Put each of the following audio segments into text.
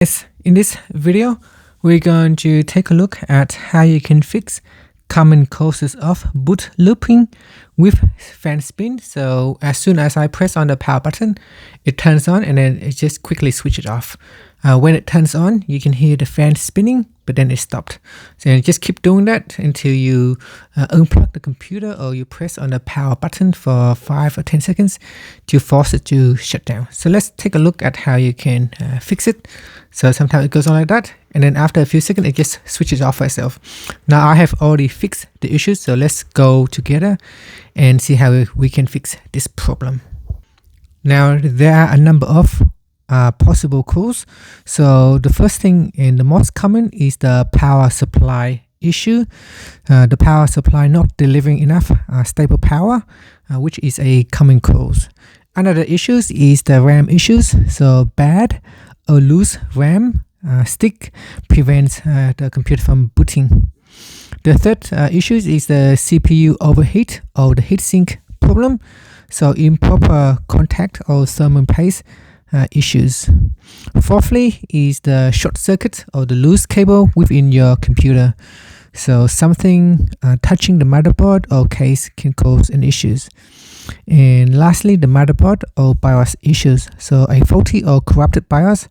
Yes, in this video, we're going to take a look at how you can fix common causes of boot looping with fan spin. So as soon as I press on the power button, it turns on and then it just quickly switches it off. When it turns on, you can hear the fan spinning, but then it stopped. So you just keep doing that until you unplug the computer or you press on the power button for 5 or 10 seconds to force it to shut down. So let's take a look at how you can fix it. So sometimes it goes on like that, and then after a few seconds, it just switches off by itself. Now I have already fixed the issue, so let's go together and see how we can fix this problem. Now there are a number of possible causes. So the first thing and the most common is the power supply issue. The power supply not delivering enough stable power, which is a common cause. Another issues is the RAM issues. So bad or loose RAM stick prevents the computer from booting. The third issue is the CPU overheat or the heatsink problem. So improper contact or thermal paste issues. Fourthly is the short circuit or the loose cable within your computer. So something touching the motherboard or case can cause an issues. And lastly, the motherboard or BIOS issues. So a faulty or corrupted BIOS,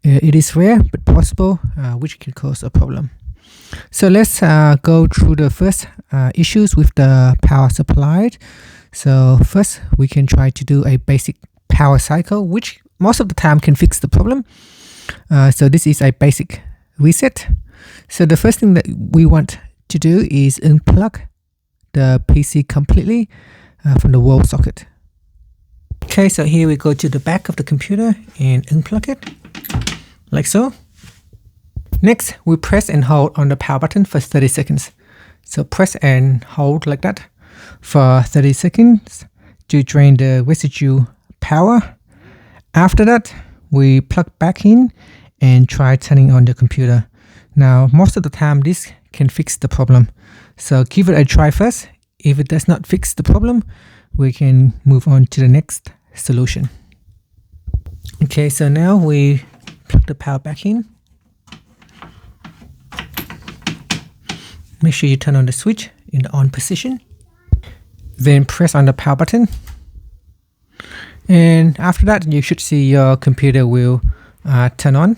it is rare but possible, which can cause a problem. So let's go through the first issues with the power supply. So first, we can try to do a basic power cycle, which most of the time can fix the problem. So this is a basic reset. So the first thing that we want to do is unplug the PC completely from the wall socket. Okay, so here we go to the back of the computer and unplug it, like so. Next, we press and hold on the power button for 30 seconds. So press and hold like that for 30 seconds to drain the residual power. After that, we plug back in and try turning on the computer. Now, most of the time, this can fix the problem. So give it a try first. If it does not fix the problem, we can move on to the next solution. Okay, so now we plug the power back in. Make sure you turn on the switch in the on position. Then press on the power button. And after that, you should see your computer will turn on.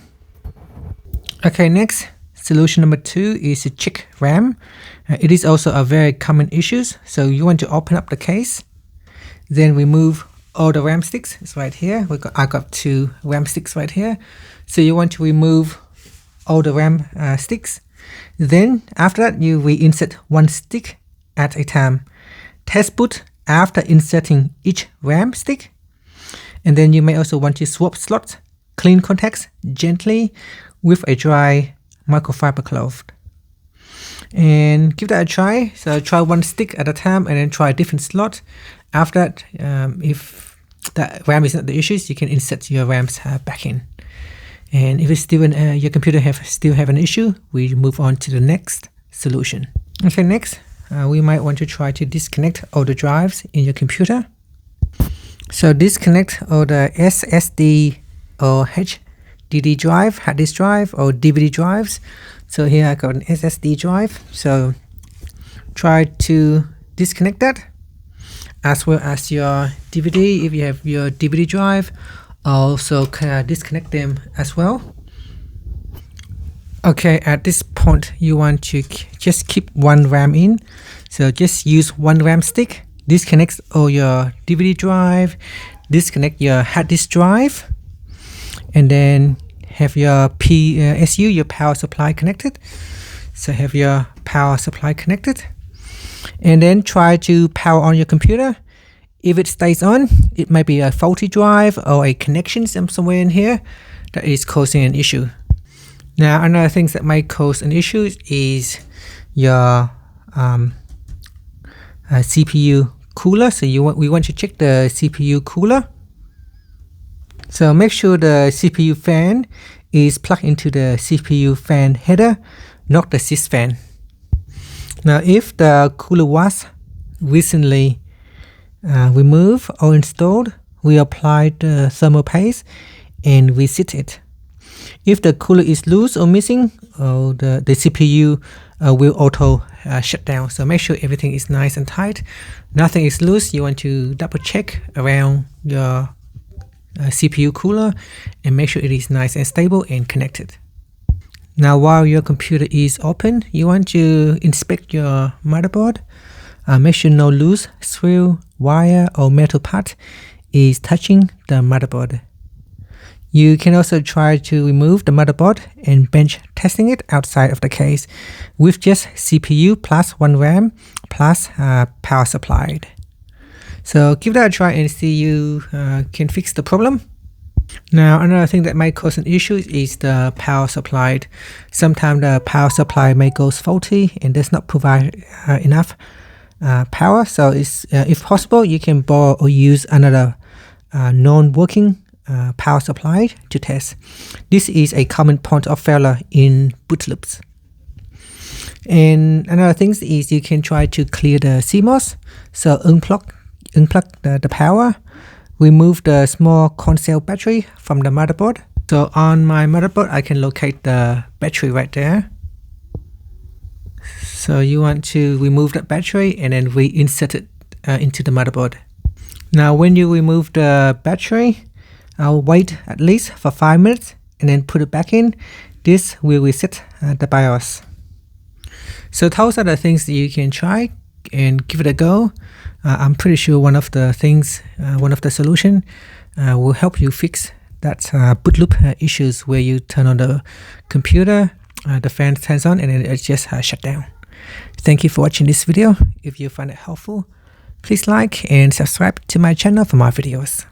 Okay, next, solution number 2 is to check RAM. It is also a very common issue. So you want to open up the case, then remove all the RAM sticks. It's right here. I got 2 RAM sticks right here. So you want to remove all the RAM sticks. Then after that, you reinsert 1 stick at a time. Test boot after inserting each RAM stick. And then you may also want to swap slots, clean contacts gently with a dry microfiber cloth. And give that a try. So try 1 stick at a time and then try a different slot. After that, if the RAM is not the issue, you can insert your RAMs back in. And if it's still your computer still have an issue, we move on to the next solution. Okay, next, we might want to try to disconnect all the drives in your computer. So disconnect all the SSD or HDD drive, hard disk drive, or DVD drives. So here I got an SSD drive. So try to disconnect that, as well as your DVD. If you have your DVD drive, also disconnect them as well. Okay, at this point, you want to just keep 1 RAM in. So just use 1 RAM stick. Disconnect all your DVD drive, disconnect your hard disk drive, and then have your PSU, your power supply connected. So have your power supply connected, and then try to power on your computer. If it stays on, it might be a faulty drive or a connection somewhere in here that is causing an issue. Now, another thing that might cause an issue is your CPU cooler. So we want to check the CPU cooler. So make sure the CPU fan is plugged into the CPU fan header, not the sys fan. Now, if the cooler was recently removed or installed, we apply the thermal paste and reset it. If the cooler is loose or missing, the CPU will auto shut down. So make sure everything is nice and tight. Nothing is loose. You want to double check around your CPU cooler and make sure it is nice and stable and connected. Now while your computer is open, you want to inspect your motherboard. Make sure no loose screw, wire or metal part is touching the motherboard. You can also try to remove the motherboard and bench testing it outside of the case with just CPU plus 1 RAM plus power supplied. So give that a try and see you can fix the problem. Now another thing that might cause an issue is the power supplied. Sometimes the power supply may go faulty and does not provide enough power. So if possible, you can borrow or use another non-working power supply to test. This is a common point of failure in boot loops. And another thing is you can try to clear the CMOS. So unplug the power. Remove the small coin cell battery from the motherboard. So on my motherboard, I can locate the battery right there. So you want to remove that battery and then reinsert it into the motherboard. Now when you remove the battery, I'll wait at least for 5 minutes and then put it back in. This will reset the BIOS. So those are the things that you can try and give it a go. I'm pretty sure one of the solution will help you fix that boot loop issues where you turn on the computer, the fan turns on and then it just shut down. Thank you for watching this video. If you find it helpful, please like and subscribe to my channel for more videos.